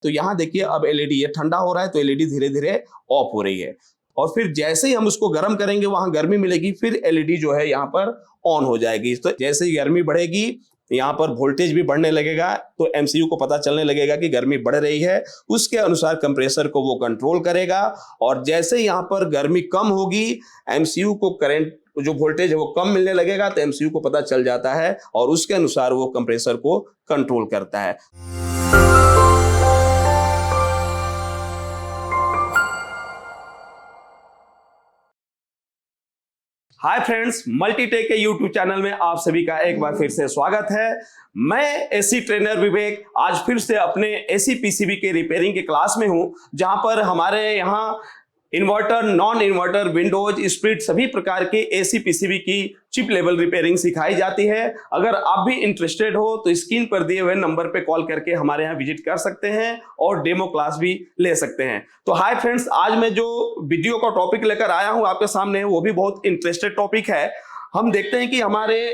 तो यहाँ देखिए अब एलईडी ये ठंडा हो रहा है तो एलईडी धीरे धीरे ऑफ हो रही है, और फिर जैसे ही हम उसको गर्म करेंगे वहां गर्मी मिलेगी, फिर एलईडी जो है यहाँ पर ऑन हो जाएगी। तो जैसे ही गर्मी बढ़ेगी यहाँ पर वोल्टेज भी बढ़ने लगेगा, तो एमसीयू को पता चलने लगेगा कि गर्मी बढ़ रही है, उसके अनुसार कंप्रेसर को वो कंट्रोल करेगा। और जैसे यहाँ पर गर्मी कम होगी, एमसीयू को करंट जो वोल्टेज है वो कम मिलने लगेगा, तो एमसीयू को पता चल जाता है और उसके अनुसार वो कंप्रेसर को कंट्रोल करता है। हाय फ्रेंड्स, मल्टीटेक के यूट्यूब चैनल में आप सभी का एक बार फिर से स्वागत है। मैं एसी ट्रेनर विवेक आज फिर से अपने एसी पीसीबी के रिपेयरिंग के क्लास में हूं, जहां पर हमारे यहां inverter, non inverter, Windows, split सभी प्रकार के एसी पीसीबी की चिप लेवल रिपेयरिंग सिखाई जाती है। अगर आप भी इंटरेस्टेड हो तो स्क्रीन पर दिए हुए नंबर पे कॉल करके हमारे यहाँ विजिट कर सकते हैं और डेमो क्लास भी ले सकते हैं। तो हाय फ्रेंड्स, आज मैं जो वीडियो का टॉपिक लेकर आया हूं आपके सामने, वो भी बहुत इंटरेस्टेड टॉपिक है। हम देखते हैं कि हमारे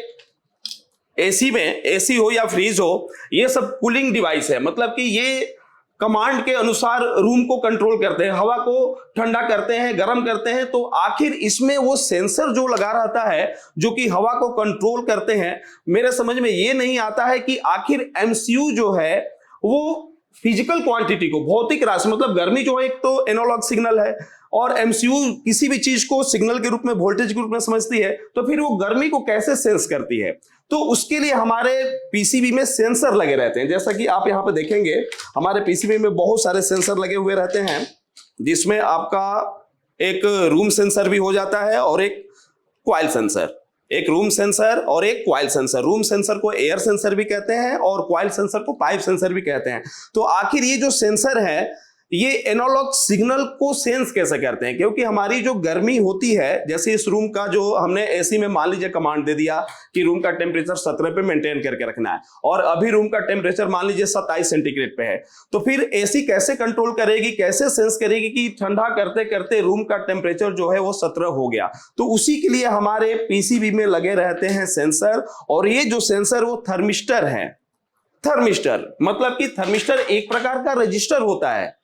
एसी में, एसी हो या फ्रीज हो, ये सब कूलिंग डिवाइस है, मतलब कि ये कमांड के अनुसार रूम को कंट्रोल करते हैं, हवा को ठंडा करते हैं, गर्म करते हैं। तो आखिर इसमें वो सेंसर जो लगा रहता है जो कि हवा को कंट्रोल करते हैं, मेरे समझ में ये नहीं आता है कि आखिर एमसीयू जो है वो फिजिकल क्वांटिटी को, भौतिक राशि, मतलब गर्मी जो है एक तो एनालॉग सिग्नल है और एमसीयू किसी भी चीज को सिग्नल के रूप में, वोल्टेज के रूप में समझती है, तो फिर वो गर्मी को कैसे सेंस करती है। तो उसके लिए हमारे पीसीबी में सेंसर लगे रहते हैं। जैसा कि आप यहाँ पे देखेंगे हमारे पीसीबी में बहुत सारे सेंसर लगे हुए रहते हैं, जिसमें आपका एक रूम सेंसर भी हो जाता है और एक क्वाइल सेंसर, एक रूम सेंसर और एक क्वाइल सेंसर। रूम सेंसर को एयर सेंसर भी कहते हैं और क्वाइल सेंसर को पाइप सेंसर भी कहते हैं। तो आखिर ये जो सेंसर है ये एनालॉग सिग्नल को सेंस कैसे करते हैं, क्योंकि हमारी जो गर्मी होती है, जैसे इस रूम का जो हमने एसी में मान लीजिए कमांड दे दिया कि रूम का टेम्परेचर 17 पे मेंटेन करके रखना है, और अभी रूम का टेम्परेचर मान लीजिए 27 सेंटीग्रेड पे है, तो फिर एसी कैसे कंट्रोल करेगी, कैसे सेंस करेगी कि ठंडा करते करते रूम का टेम्परेचर जो है वो 17 हो गया। तो उसी के लिए हमारे पीसीबी में लगे रहते हैं सेंसर, और ये जो सेंसर वो थर्मिस्टर है। थर्मिस्टर मतलब कि थर्मिस्टर एक प्रकार का रजिस्टर होता है।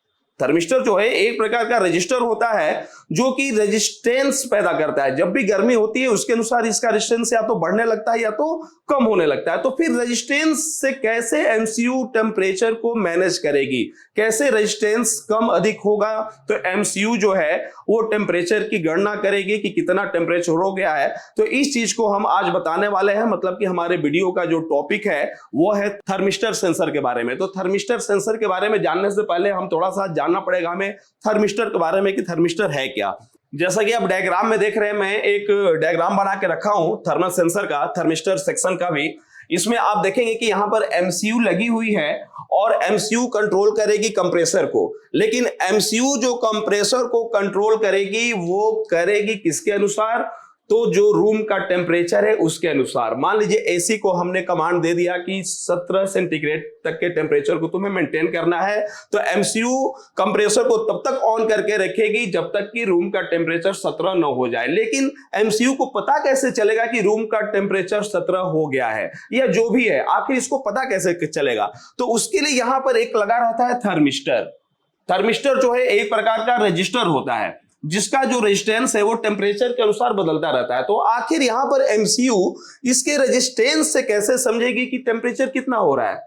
थर्मिस्टर जो है एक प्रकार का रजिस्टर होता है जो कि रेजिस्टेंस पैदा करता है। जब भी गर्मी होती है उसके अनुसार इसका रेजिस्टेंस या तो बढ़ने लगता है या तो कम होने लगता है। तो फिर रेजिस्टेंस से कैसे एमसीयू टेम्परेचर को मैनेज करेगी, कैसे रेजिस्टेंस कम अधिक होगा, तो एमसीयू जो है वो टेम्परेचर की गणना करेगी कि कितना टेम्परेचर हो गया है। तो इस चीज को हम आज बताने वाले हैं, मतलब कि हमारे वीडियो का जो टॉपिक है वो है थर्मिस्टर सेंसर के बारे में। तो थर्मिस्टर सेंसर के बारे में जानने से पहले हम थोड़ा सा जानना पड़ेगा हमें थर्मिस्टर के बारे में कि थर्मिस्टर है क्या। जैसा कि आप डायग्राम में देख रहे हैं, मैं एक डायग्राम बना के रखा हूं थर्मल सेंसर का, थर्मिस्टर सेक्शन का भी। इसमें आप देखेंगे कि यहां पर एमसीयू लगी हुई है और एमसीयू कंट्रोल करेगी कंप्रेसर को, लेकिन एमसीयू जो कंप्रेसर को कंट्रोल करेगी वो करेगी किसके अनुसार, तो जो रूम का टेम्परेचर है उसके अनुसार। मान लीजिए एसी को हमने कमांड दे दिया कि 17 सेंटीग्रेड तक के टेम्परेचर को तुम्हें मेंटेन करना है, तो एमसीयू कंप्रेसर को तब तक ऑन करके रखेगी जब तक कि रूम का टेम्परेचर 17 न हो जाए। लेकिन एमसीयू को पता कैसे चलेगा कि रूम का टेम्परेचर 17 हो गया है या जो भी है, आखिर इसको पता कैसे चलेगा? तो उसके लिए यहां पर एक लगा रहता है थर्मिस्टर। थर्मिस्टर जो है एक प्रकार का रजिस्टर होता है जिसका जो रेजिस्टेंस है वो टेम्परेचर के अनुसार बदलता रहता है। तो आखिर यहां पर एमसीयू इसके रेजिस्टेंस से कैसे समझेगी कि टेम्परेचर कितना हो रहा है,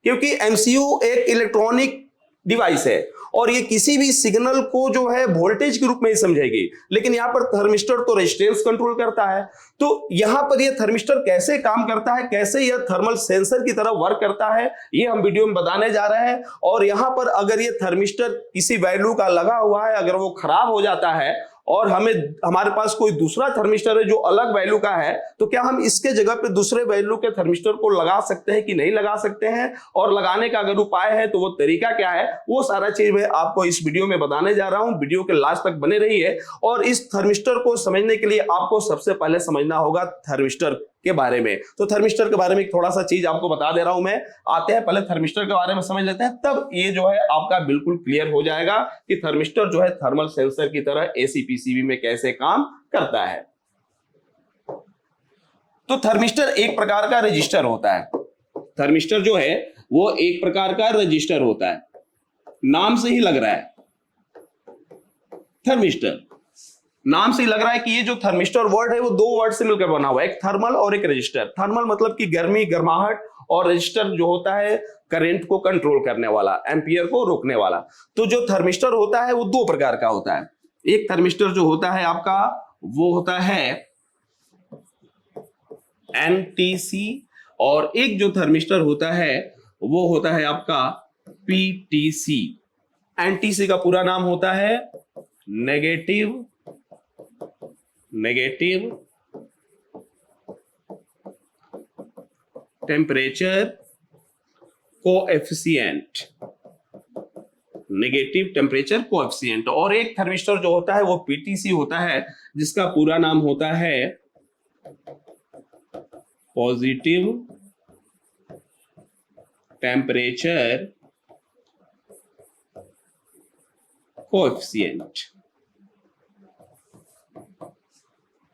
क्योंकि एमसीयू एक इलेक्ट्रॉनिक डिवाइस है और ये किसी भी सिग्नल को जो है वोल्टेज के रूप में ही समझेगी। लेकिन यहां पर थर्मिस्टर तो रेजिस्टेंस कंट्रोल करता है। तो यहां पर ये थर्मिस्टर कैसे काम करता है, कैसे यह थर्मल सेंसर की तरह वर्क करता है, ये हम वीडियो में बताने जा रहे हैं। और यहां पर अगर ये थर्मिस्टर किसी वैल्यू का लगा हुआ है, अगर वो खराब हो जाता है और हमारे पास कोई दूसरा थर्मिस्टर है जो अलग वैल्यू का है, तो क्या हम इसके जगह पे दूसरे वैल्यू के थर्मिस्टर को लगा सकते हैं कि नहीं लगा सकते हैं, और लगाने का अगर उपाय है तो वो तरीका क्या है, वो सारा चीज मैं आपको इस वीडियो में बताने जा रहा हूं। वीडियो के लास्ट तक बने रहिए। और इस थर्मिस्टर को समझने के लिए आपको सबसे पहले समझना होगा थर्मिस्टर के बारे में। तो थर्मिस्टर के बारे में थोड़ा सा चीज आपको बता दे रहा हूं मैं। आते हैं पहले थर्मिस्टर के बारे में समझ लेते हैं, तब ये जो है आपका बिल्कुल क्लियर हो जाएगा कि थर्मिस्टर जो है थर्मल सेंसर की तरह एसी पीसीबी में कैसे काम करता है। तो थर्मिस्टर एक प्रकार का रजिस्टर होता है। थर्मिस्टर जो है वो एक प्रकार का रजिस्टर होता है। नाम से ही लग रहा है, थर्मिस्टर, नाम से ही लग रहा है कि ये जो थर्मिस्टर वर्ड है वो दो वर्ड से मिलकर बना हुआ है, एक थर्मल और एक रजिस्टर। थर्मल मतलब कि गर्मी, गर्माहट, और रजिस्टर जो होता है करंट को कंट्रोल करने वाला, एम्पियर को रोकने वाला। तो जो थर्मिस्टर होता है वो दो प्रकार का होता है। एक थर्मिस्टर जो होता है आपका वो होता है एनटीसी, और एक जो थर्मिस्टर होता है वो होता है आपका पीटीसी। एनटीसी का पूरा नाम होता है negative temperature coefficient, negative temperature coefficient. और एक थर्मिस्टर जो होता है वो पीटीसी होता है, जिसका पूरा नाम होता है पॉजिटिव टेम्परेचर कोएफिशिएंट।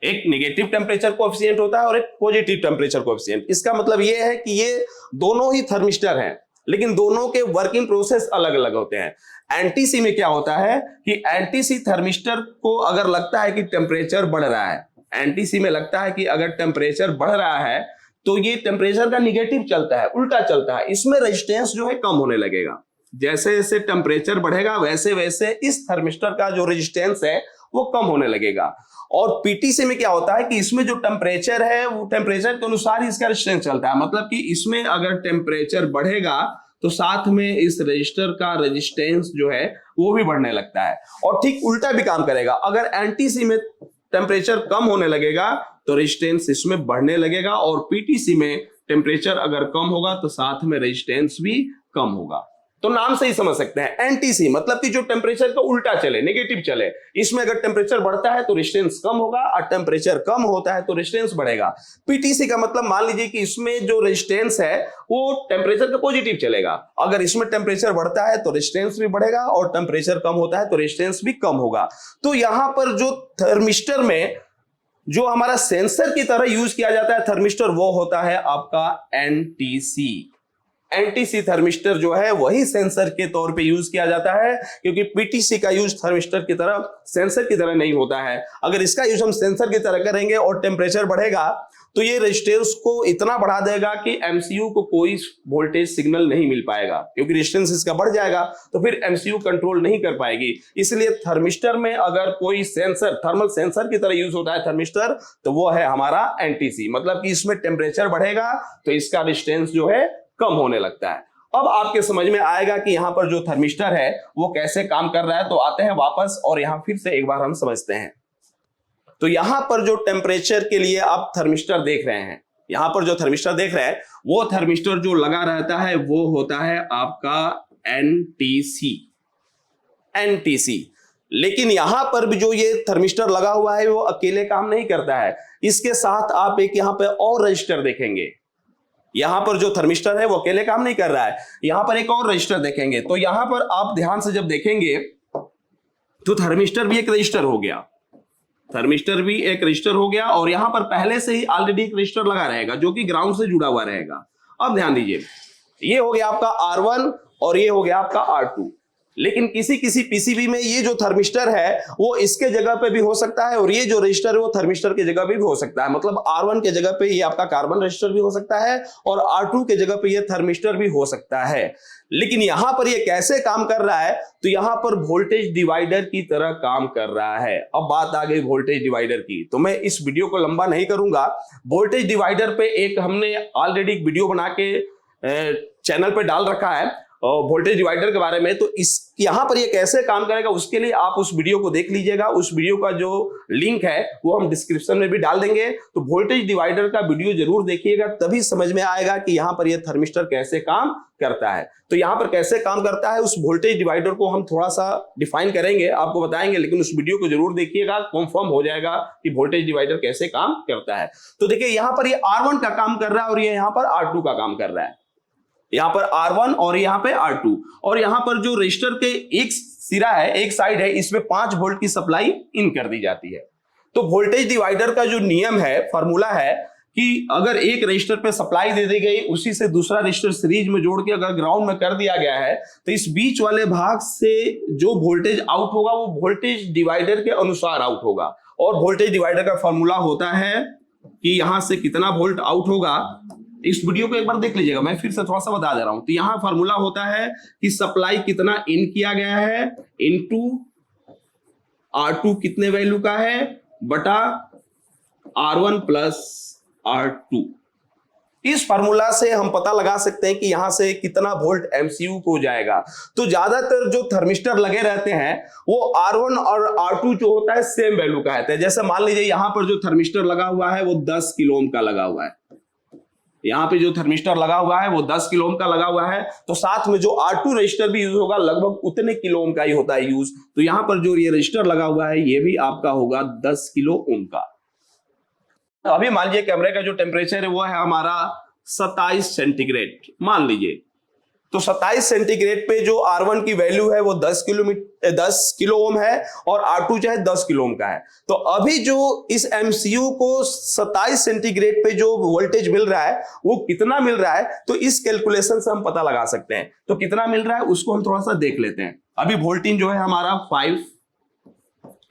एक नेगेटिव टेम्परेचर कोएफिशिएंट होता है और एक पॉजिटिव टेम्परेचर कोएफिशिएंट। इसका मतलब ये है कि ये दोनों ही थर्मिस्टर हैं, लेकिन दोनों के वर्किंग प्रोसेस अलग अलग होते हैं। एनटीसी में क्या होता है कि एनटीसी थर्मिस्टर को अगर लगता है कि टेम्परेचर बढ़ रहा है, एनटीसी में लगता है कि अगर टेम्परेचर बढ़ रहा है तो ये टेम्परेचर का निगेटिव चलता है, उल्टा चलता है। इसमें रेजिस्टेंस जो है कम होने लगेगा। जैसे जैसे टेम्परेचर बढ़ेगा वैसे वैसे इस थर्मिस्टर का जो रेजिस्टेंस है वो कम होने लगेगा। और पीटीसी में क्या होता है कि इसमें जो टेम्परेचर है वो टेम्परेचर के अनुसार ही इसका रेजिस्टेंस चलता है। मतलब कि इसमें अगर टेम्परेचर बढ़ेगा तो साथ में इस रजिस्टर का रेजिस्टेंस जो है वो भी बढ़ने लगता है। और ठीक उल्टा भी काम करेगा, अगर एनटीसी में टेम्परेचर कम होने लगेगा तो रेजिस्टेंस इसमें बढ़ने लगेगा, और पीटीसी में टेम्परेचर अगर कम होगा तो साथ में रेजिस्टेंस भी कम होगा। तो नाम से ही समझ सकते हैं एनटीसी मतलब कि जो टेम्परेचर का उल्टा चले, नेगेटिव चले। इसमें अगर टेम्परेचर बढ़ता है तो रेजिस्टेंस कम होगा, और टेम्परेचर कम होता है तो रेजिस्टेंस बढ़ेगा। पीटीसी का मतलब मान लीजिए कि इसमें जो रेजिस्टेंस है वो टेम्परेचर का पॉजिटिव चलेगा। अगर इसमें टेम्परेचर बढ़ता है तो रेजिस्टेंस भी बढ़ेगा, और टेम्परेचर कम होता है तो रेजिस्टेंस भी कम होगा। तो यहां पर जो थर्मिस्टर में जो हमारा सेंसर की तरह यूज किया जाता है थर्मिस्टर, वो होता है आपका एनटीसी। एनटीसी थर्मिस्टर जो है वही सेंसर के तौर पे यूज किया जाता है, क्योंकि पीटीसी का यूज थर्मिस्टर की तरह, सेंसर की तरह नहीं होता है। अगर इसका यूज हम सेंसर की तरह करेंगे और टेम्परेचर बढ़ेगा तो ये रेजिस्टेंस को इतना बढ़ा देगा कि एमसीयू को कोई वोल्टेज सिग्नल नहीं मिल पाएगा, क्योंकि रेजिस्टेंस इसका बढ़ जाएगा तो फिर एमसीयू कंट्रोल नहीं कर पाएगी। इसलिए थर्मिस्टर में अगर कोई सेंसर, थर्मल सेंसर की तरह यूज होता है थर्मिस्टर, तो वो है हमारा एनटीसी। मतलब कि इसमें टेम्परेचर बढ़ेगा तो इसका रेजिस्टेंस जो है कम होने लगता है। अब आपके समझ में आएगा कि यहां पर जो थर्मिस्टर है वो कैसे काम कर रहा है। तो आते हैं वापस और यहां फिर से एक बार हम समझते हैं। तो यहां पर जो टेम्परेचर के लिए आप थर्मिस्टर देख रहे हैं, यहां पर जो थर्मिस्टर देख रहे हैं वो थर्मिस्टर जो लगा रहता है वो होता है आपका एनटीसी। लेकिन यहां पर भी जो ये थर्मिस्टर लगा हुआ है वो अकेले काम नहीं करता है। इसके साथ आप एक यहां पर और रजिस्टर देखेंगे। यहां पर जो थर्मिस्टर है वो अकेले काम नहीं कर रहा है, यहां पर एक और रजिस्टर देखेंगे। तो यहां पर आप ध्यान से जब देखेंगे तो थर्मिस्टर भी एक रजिस्टर हो गया, थर्मिस्टर भी एक रजिस्टर हो गया, और यहां पर पहले से ही ऑलरेडी एक रजिस्टर लगा रहेगा जो कि ग्राउंड से जुड़ा हुआ रहेगा। अब ध्यान दीजिए, ये हो गया आपका R1 और ये हो गया आपका R2। लेकिन किसी किसी पीसीबी में ये जो थर्मिस्टर है वो इसके जगह पे भी हो सकता है, और ये जो रजिस्टर है वो थर्मिस्टर के जगह पे भी हो सकता है। मतलब R1 के जगह पे ये आपका कार्बन रजिस्टर भी हो सकता है, और R2 के जगह पे ये थर्मिस्टर भी हो सकता है। लेकिन यहां पर ये कैसे काम कर रहा है, तो यहां पर वोल्टेज डिवाइडर की तरह काम कर रहा है। अब बात आ गई वोल्टेज डिवाइडर की, तो मैं इस वीडियो को लंबा नहीं करूंगा। वोल्टेज डिवाइडर पे एक हमने ऑलरेडी एक वीडियो बना के चैनल पे डाल रखा है वोल्टेज डिवाइडर के बारे में। तो इस यहां पर ये कैसे काम करेगा उसके लिए आप उस वीडियो को देख लीजिएगा। उस वीडियो का जो लिंक है वो हम डिस्क्रिप्शन में भी डाल देंगे। तो वोल्टेज डिवाइडर का वीडियो जरूर देखिएगा, तभी समझ में आएगा कि यहां पर ये थर्मिस्टर कैसे काम करता है। तो यहां पर कैसे काम करता है उस वोल्टेज डिवाइडर को हम थोड़ा सा डिफाइन करेंगे, आपको बताएंगे, लेकिन उस वीडियो को जरूर देखिएगा, कंफर्म हो जाएगा कि वोल्टेज डिवाइडर कैसे काम करता है। तो देखिए यहां पर ये R1 का काम कर रहा है और ये यहां पर R2 का काम कर रहा है। यहां पर R1 और यहां पे R2, और यहां पर जो रजिस्टर के एक सिरा है, एक साइड है, इसमें 5 वोल्ट की सप्लाई इन कर दी जाती है। तो वोल्टेज डिवाइडर का जो नियम है, फार्मूला है कि अगर एक रजिस्टर पे सप्लाई दे दी गई, उसी से दूसरा रजिस्टर सीरीज में जोड़ के अगर ग्राउंड में कर दिया गया है, तो इस बीच वाले भाग से जो वोल्टेज आउट होगा वो वोल्टेज डिवाइडर के अनुसार आउट होगा। और वोल्टेज डिवाइडर का फॉर्मूला होता है कि यहां से कितना वोल्ट आउट होगा। इस वीडियो को एक बार देख लीजिएगा, मैं फिर से थोड़ा सा बता दे रहा हूं। तो यहाँ फॉर्मूला होता है कि सप्लाई कितना इन किया गया है इनटू R2 कितने वैल्यू का है बटा R1 प्लस R2। इस फार्मूला से हम पता लगा सकते हैं कि यहां से कितना वोल्ट MCU को जाएगा। तो ज्यादातर जो थर्मिस्टर लगे रहते हैं वो R1 और R2 जो होता है सेम वैल्यू का है। जैसे मान लीजिए यहां पर जो थर्मिस्टर लगा हुआ है वो 10 किलो ओम का लगा हुआ है। यहाँ पे जो थर्मिस्टर लगा हुआ है वो 10 किलो ओम का लगा हुआ है, तो साथ में जो R2 रजिस्टर भी यूज होगा लगभग उतने किलो ओम का ही होता है यूज। तो यहाँ पर जो ये रजिस्टर लगा हुआ है ये भी आपका होगा 10 किलो ओम का। अभी मान लीजिए कैमरे का जो टेम्परेचर है वो है हमारा 27 सेंटीग्रेड मान लीजिए। तो 27 सेंटीग्रेड पे जो R1 की वैल्यू है वो 10 किलो ओम है और R2 जो है 10 किलो ओम का है। तो अभी जो इस MCU को 27 सेंटीग्रेड पे जो वोल्टेज मिल रहा है वो कितना मिल रहा है, तो इस कैलकुलेशन से हम पता लगा सकते हैं। तो कितना मिल रहा है उसको हम थोड़ा सा देख लेते हैं। अभी वोल्टेज जो है हमारा 5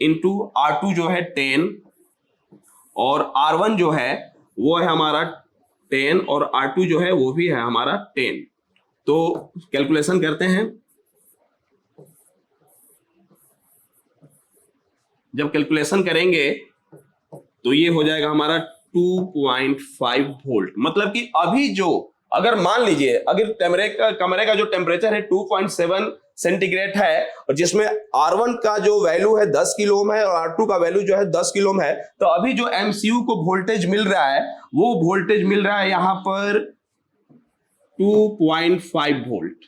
इंटू R2 जो है 10 और R1 जो है वो है हमारा 10 और R2 जो है वो भी है हमारा 10। तो कैलकुलेशन करते हैं। जब कैलकुलेशन करेंगे तो ये हो जाएगा हमारा 2.5 वोल्ट। मतलब कि अभी जो अगर मान लीजिए अगर कमरे का जो टेम्परेचर है 2.7 सेंटीग्रेड है और जिसमें R1 का जो वैल्यू है 10 किलो ओम है और R2 का वैल्यू जो है 10 किलो ओम है, तो अभी जो MCU को वोल्टेज मिल रहा है वो वोल्टेज मिल रहा है यहां पर 2.5 वोल्ट।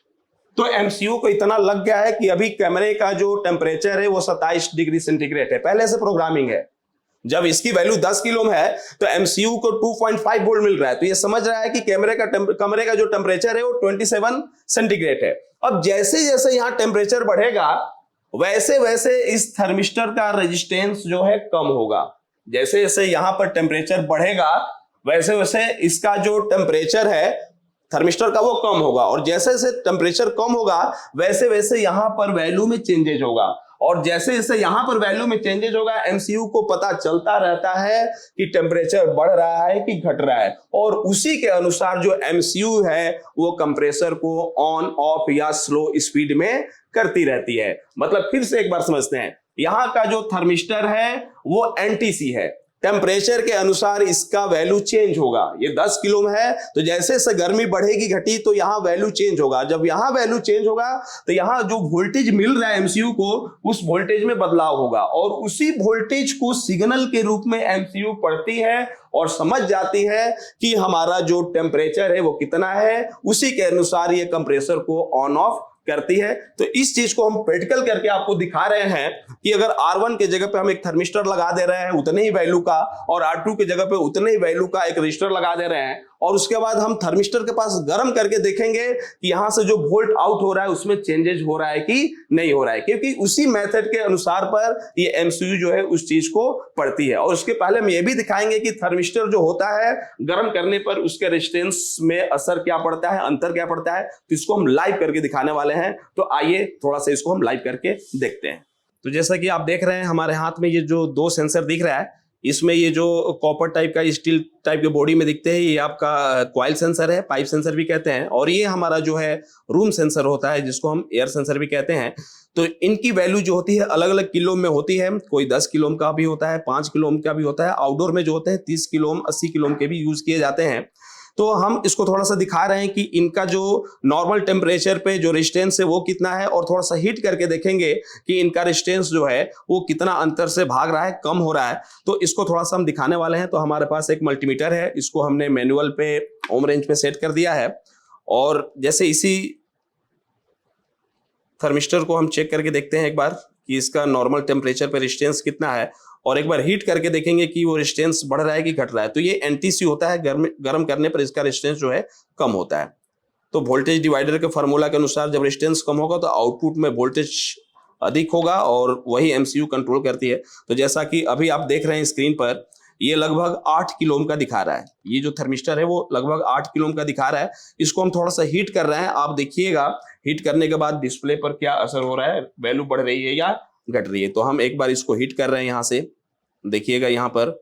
तो MCU को इतना लग गया है कि अभी कैमरे का जो टेम्परेचर है वो 27 डिग्री सेंटीग्रेड है, पहले से प्रोग्रामिंग है। जब इसकी वैल्यू 10 किलो ओम है तो MCU को 2.5 वोल्ट मिल रहा है, तो ये समझ रहा है कि कमरे का जो टेम्परेचर है वो 27 सेंटीग्रेड है। अब जैसे जैसे यहां टेम्परेचर बढ़ेगा वैसे वैसे इस थर्मिस्टर का रेजिस्टेंस जो है कम होगा। जैसे जैसे यहां पर टेम्परेचर बढ़ेगा वैसे वैसे इसका जो टेम्परेचर है थर्मिस्टर का वो कम होगा, और जैसे जैसे टेम्परेचर कम होगा वैसे वैसे यहां पर वैल्यू में चेंजेज होगा। और जैसे जैसे यहां पर वैल्यू में चेंजेज होगा MCU को पता चलता रहता है कि टेम्परेचर बढ़ रहा है कि घट रहा है, और उसी के अनुसार जो MCU है वो कंप्रेसर को ऑन ऑफ या स्लो स्पीड में करती रहती है। मतलब फिर से एक बार समझते हैं, यहां का जो थर्मिस्टर है वो NTC है, टेम्परेचर के अनुसार इसका वैल्यू चेंज होगा। ये 10 किलो में है तो जैसे जैसे गर्मी बढ़ेगी घटी तो यहाँ वैल्यू चेंज होगा। जब यहाँ वैल्यू चेंज होगा तो यहाँ जो वोल्टेज मिल रहा है MCU को उस वोल्टेज में बदलाव होगा, और उसी वोल्टेज को सिग्नल के रूप में MCU पढ़ती है और समझ जाती है कि हमारा जो टेम्परेचर है वो कितना है, उसी के अनुसार ये कंप्रेसर को ऑन ऑफ करती है। तो इस चीज को हम प्रैक्टिकल करके आपको दिखा रहे हैं कि अगर R1 के जगह पे हम एक थर्मिस्टर लगा दे रहे हैं उतने ही वैल्यू का, और R2 के जगह पे उतने ही वैल्यू का एक रजिस्टर लगा दे रहे हैं, और उसके बाद हम थर्मिस्टर के पास गर्म करके देखेंगे कि यहां से जो वोल्ट आउट हो रहा है उसमें चेंजेस हो रहा है कि नहीं हो रहा है, क्योंकि उसी मेथड के अनुसार पर ये MCU जो है उस चीज को पढ़ती है। और उसके पहले हम ये भी दिखाएंगे कि थर्मिस्टर जो होता है गर्म करने पर उसके रेजिस्टेंस में असर क्या पड़ता है, अंतर क्या पड़ता है, तो इसको हम लाइव करके दिखाने वाले हैं। तो आइए थोड़ा सा इसको हम लाइव करके देखते हैं। तो जैसा कि आप देख रहे हैं हमारे हाथ में ये जो दो सेंसर दिख रहा है, इसमें ये जो कॉपर टाइप का स्टील टाइप के बॉडी में दिखते हैं ये आपका कॉइल सेंसर है, पाइप सेंसर भी कहते हैं, और ये हमारा जो है रूम सेंसर होता है जिसको हम एयर सेंसर भी कहते हैं। तो इनकी वैल्यू जो होती है अलग अलग किलो में होती है, कोई 10 किलो ओम का भी होता है, 5 किलो ओम का भी होता है, आउटडोर में जो होते हैं 30 किलो ओम 80 किलो ओम के भी यूज किए जाते हैं। तो हम इसको थोड़ा सा दिखा रहे हैं कि इनका जो नॉर्मल टेम्परेचर पे जो रेजिस्टेंस है वो कितना है, और थोड़ा सा हीट करके देखेंगे कि इनका रेजिस्टेंस जो है वो कितना अंतर से भाग रहा है, कम हो रहा है। तो इसको थोड़ा सा हम दिखाने वाले हैं। तो हमारे पास एक मल्टीमीटर है, इसको हमने मैनुअल पे ओम रेंज पे सेट कर दिया है, और जैसे इसी थर्मिस्टर को हम चेक करके देखते हैं एक बार कि इसका नॉर्मल टेम्परेचर पे रेजिस्टेंस कितना है, और एक बार हीट करके देखेंगे कि वो रेजिस्टेंस बढ़ रहा है कि घट रहा है। तो ये NTC होता है, गर्म करने पर इसका रेजिस्टेंस जो है कम होता है। तो वोल्टेज डिवाइडर के फार्मूला के अनुसार जब रेजिस्टेंस कम होगा तो आउटपुट में वोल्टेज अधिक होगा, और वही MCU कंट्रोल करती है। तो जैसा कि अभी आप देख रहे हैं स्क्रीन पर, ये लगभग 8 किलो ओम का दिखा रहा है। ये जो थर्मिस्टर है वो लगभग 8 किलो ओम का दिखा रहा है। इसको हम थोड़ा सा हीट कर रहे हैं। आप देखिएगा हीट करने के बाद डिस्प्ले पर क्या असर हो रहा है, वैल्यू बढ़ रही है या घट रही है। तो हम एक बार इसको हीट कर रहे हैं। यहाँ से देखिएगा, यहाँ पर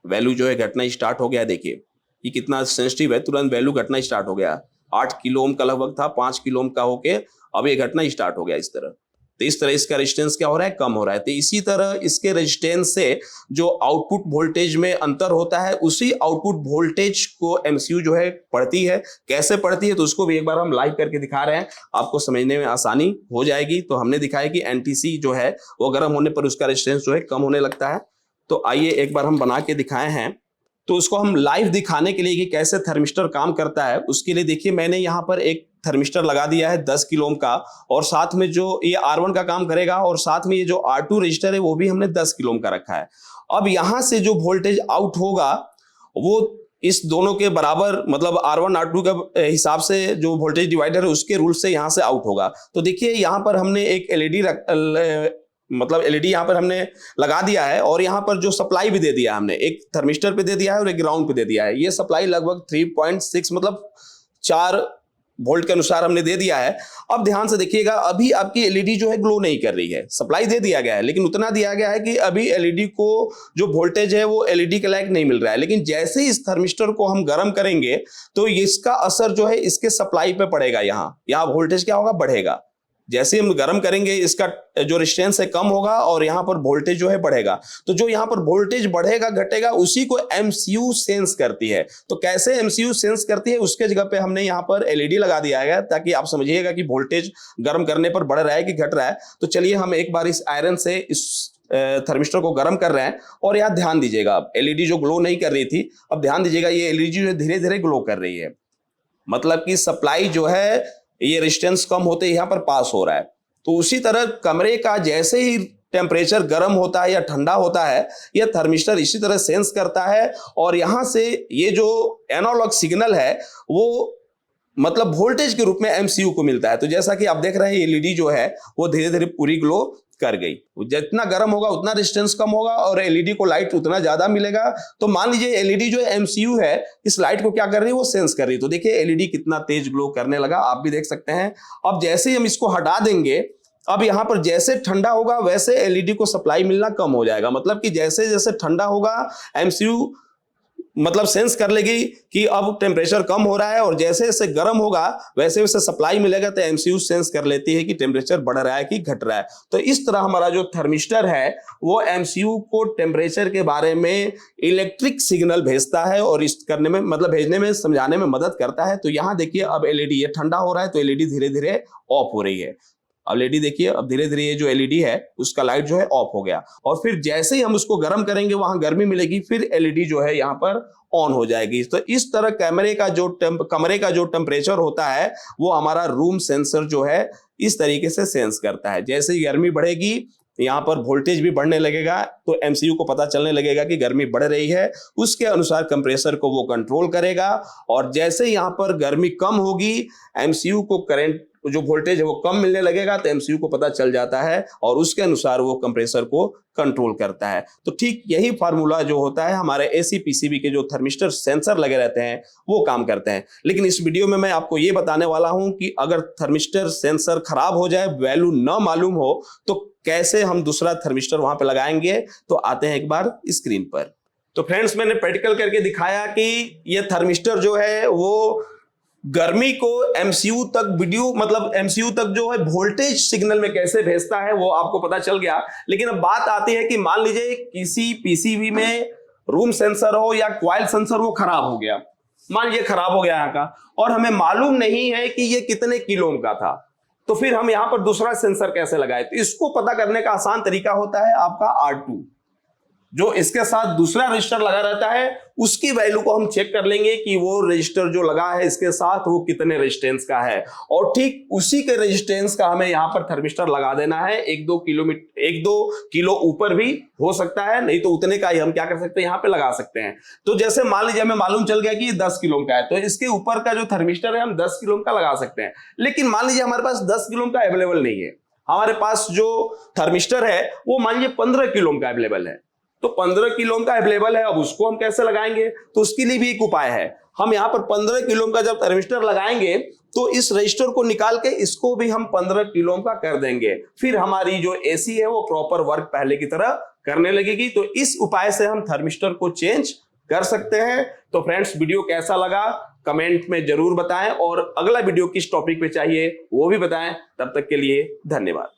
वैल्यू जो है घटना स्टार्ट हो गया। देखिए ये कितना सेंसिटिव है, तुरंत वैल्यू घटना स्टार्ट हो गया। 8 किलो ओम का लगभग था, 5 किलो ओम का होके अब ये घटना स्टार्ट हो गया इस तरह। तो इस तरह इसका रेजिस्टेंस क्या हो रहा है, कम हो रहा है। तो इसी तरह इसके रेजिस्टेंस से जो आउटपुट वोल्टेज में अंतर होता है, उसी आउटपुट वोल्टेज को एमसीयू जो है पढ़ती है। कैसे पढ़ती है तो उसको भी एक बार हम लाइव करके दिखा रहे हैं, आपको समझने में आसानी हो जाएगी। तो हमने दिखाया कि एनटीसी जो है वो गर्म होने पर उसका रेजिस्टेंस जो है कम होने लगता है। तो आइए एक बार हम बना के दिखाए हैं। तो उसको हम लाइव दिखाने के लिए कि कैसे थर्मिस्टर काम करता है, उसके लिए देखिए मैंने यहाँ पर एक थर्मिस्टर लगा दिया है 10 किलो ओम का, और साथ में जो ये R1 का काम करेगा और साथ में ये जो R2 रजिस्टर है वो भी हमने 10 किलो ओम का रखा है। अब यहाँ से जो वोल्टेज आउट होगा वो इस दोनों के बराबर, मतलब R1 R2 के हिसाब से जो वोल्टेज डिवाइडर है उसके रूल से यहाँ से आउट होगा। तो देखिए यहाँ पर हमने एक एलईडी यहाँ पर हमने लगा दिया है, और यहाँ पर जो सप्लाई भी दे दिया हमने, एक थर्मिस्टर पे दे दिया है और एक ग्राउंड पे दे दिया है। ये सप्लाई लगभग 3.6 मतलब 4 वोल्ट के अनुसार हमने दे दिया है। अब ध्यान से देखिएगा, अभी आपकी एलईडी जो है ग्लो नहीं कर रही है। सप्लाई दे दिया गया है लेकिन उतना दिया गया है कि अभी एलईडी को जो वोल्टेज है वो एलईडी के लायक नहीं मिल रहा है। लेकिन जैसे ही इस थर्मिस्टर को हम गर्म करेंगे तो इसका असर जो है इसके सप्लाई पे पड़ेगा। यहाँ वोल्टेज क्या होगा, बढ़ेगा। जैसे हम गर्म करेंगे इसका जो रेजिस्टेंस है कम होगा और यहाँ पर वोल्टेज जो है बढ़ेगा। तो जो यहाँ पर वोल्टेज बढ़ेगा घटेगा उसी को एमसीयू सेंस करती है। तो कैसे एमसीयू सेंस करती है, उसके जगह पे हमने यहाँ पर एलईडी लगा दिया है ताकि आप समझिएगा कि वोल्टेज गर्म करने पर बढ़ रहा है कि घट रहा है। तो चलिए हम एक बार इस आयरन से इस थर्मिस्टर को गर्म कर रहे हैं, और यहाँ ध्यान दीजिएगा एलईडी जो ग्लो नहीं कर रही थी, अब ध्यान दीजिएगा ये एलईडी जो है धीरे धीरे ग्लो कर रही है। मतलब कि सप्लाई जो है ये रेजिस्टेंस कम होते ही यहाँ पर पास हो रहा है। तो उसी तरह कमरे का जैसे ही टेम्परेचर गर्म होता है या ठंडा होता है, यह थर्मिस्टर इसी तरह सेंस करता है, और यहाँ से ये जो एनालॉग सिग्नल है वो मतलब वोल्टेज के रूप में एमसीयू को मिलता है। तो जैसा कि आप देख रहे हैं एलईडी जो है वो धीरे धीरे पूरी ग्लो कर गई। जितना गर्म होगा उतना रेजिस्टेंस कम होगा और एलईडी को लाइट उतना ज्यादा मिलेगा। तो मान लीजिए एलईडी जो एमसीयू है इस लाइट को क्या कर रही है, वो सेंस कर रही है। तो देखिए एलईडी कितना तेज ग्लो करने लगा, आप भी देख सकते हैं। अब जैसे ही हम इसको हटा देंगे, अब यहाँ पर जैसे ठंडा होगा वैसे एलईडी को सप्लाई मिलना कम हो जाएगा। मतलब कि जैसे जैसे ठंडा होगा एमसीयू मतलब सेंस कर लेगी कि अब टेम्परेचर कम हो रहा है, और जैसे जैसे गर्म होगा वैसे वैसे सप्लाई मिलेगा तो एमसीयू सेंस कर लेती है कि टेम्परेचर बढ़ रहा है कि घट रहा है। तो इस तरह हमारा जो थर्मिस्टर है वो एमसीयू को टेम्परेचर के बारे में इलेक्ट्रिक सिग्नल भेजता है, और इस करने में मतलब भेजने में समझाने में मदद करता है। तो यहाँ देखिए अब एलईडी ये ठंडा हो रहा है तो एलईडी धीरे धीरे ऑफ हो रही है। अब एलईडी देखिए, अब धीरे धीरे ये जो एलईडी है उसका लाइट जो है ऑफ हो गया, और फिर जैसे ही हम उसको गर्म करेंगे वहां गर्मी मिलेगी, फिर एलईडी जो है यहाँ पर ऑन हो जाएगी। तो इस तरह कमरे का जो टेम्परेचर होता है वो हमारा रूम सेंसर जो है इस तरीके से सेंस करता है। जैसे ही गर्मी बढ़ेगी यहाँ पर वोल्टेज भी बढ़ने लगेगा, तो एमसीयू को पता चलने लगेगा कि गर्मी बढ़ रही है, उसके अनुसार कंप्रेसर को वो कंट्रोल करेगा। और जैसे यहाँ पर गर्मी कम होगी एमसीयू को करंट जो वोल्टेज है वो कम मिलने लगेगा, तो एमसीयू को पता चल जाता है और उसके अनुसार वो कंप्रेसर को कंट्रोल करता है। तो ठीक यही फार्मूला जो होता है हमारे एसी पीसीबी के जो थर्मिस्टर सेंसर लगे रहते हैं वो काम करते हैं। लेकिन इस वीडियो में मैं आपको ये बताने वाला हूं कि अगर थर्मिस्टर सेंसर खराब हो जाए, वैल्यू न मालूम हो, तो कैसे हम दूसरा थर्मिस्टर वहां पे लगाएंगे। तो आते हैं एक बार स्क्रीन पर। तो फ्रेंड्स मैंने प्रैक्टिकल करके दिखाया कि ये थर्मिस्टर जो है वो गर्मी को एमसीयू तक एमसीयू तक जो है वोल्टेज सिग्नल में कैसे भेजता है वो आपको पता चल गया। लेकिन अब बात आती है कि मान लीजिए किसी पीसीबी में रूम सेंसर हो या कॉइल सेंसर वो खराब हो गया, मान लीजिए खराब हो गया यहाँ का, और हमें मालूम नहीं है कि ये कितने किलो ओम का था, तो फिर हम यहाँ पर दूसरा सेंसर कैसे लगाए। तो इसको पता करने का आसान तरीका होता है आपका R2, जो इसके साथ दूसरा रजिस्टर लगा रहता है, उसकी वैल्यू को हम चेक कर लेंगे कि वो रजिस्टर जो लगा है इसके साथ वो कितने रेजिस्टेंस का है, और ठीक उसी के रेजिस्टेंस का हमें यहाँ पर थर्मिस्टर लगा देना है। 1-2 किलो ऊपर भी हो सकता है, नहीं तो उतने का ही हम क्या कर सकते हैं यहाँ पे लगा सकते हैं। तो जैसे मान लीजिए हमें मालूम चल गया कि ये 10 किलो का है, तो इसके ऊपर का जो थर्मिस्टर है हम 10 किलो का लगा सकते हैं। लेकिन मान लीजिए हमारे पास 10 किलो का अवेलेबल नहीं है, हमारे पास जो थर्मिस्टर है वो मान लीजिए 15 किलो का अवेलेबल है, तो 15 किलो का अवेलेबल है, अब उसको हम कैसे लगाएंगे? तो उसके लिए भी एक उपाय है। हम यहाँ पर 15 किलो का जब थर्मिस्टर लगाएंगे तो इस रजिस्टर को निकाल के इसको भी हम 15 किलो का कर देंगे, फिर हमारी जो एसी है वो प्रॉपर वर्क पहले की तरह करने लगेगी। तो इस उपाय से हम थर्मिस्टर को चेंज कर सकते हैं। तो फ्रेंड्स, वीडियो कैसा लगा कमेंट में जरूर बताएं, और अगला वीडियो किस टॉपिक पे चाहिए वो भी बताएं। तब तक के लिए धन्यवाद।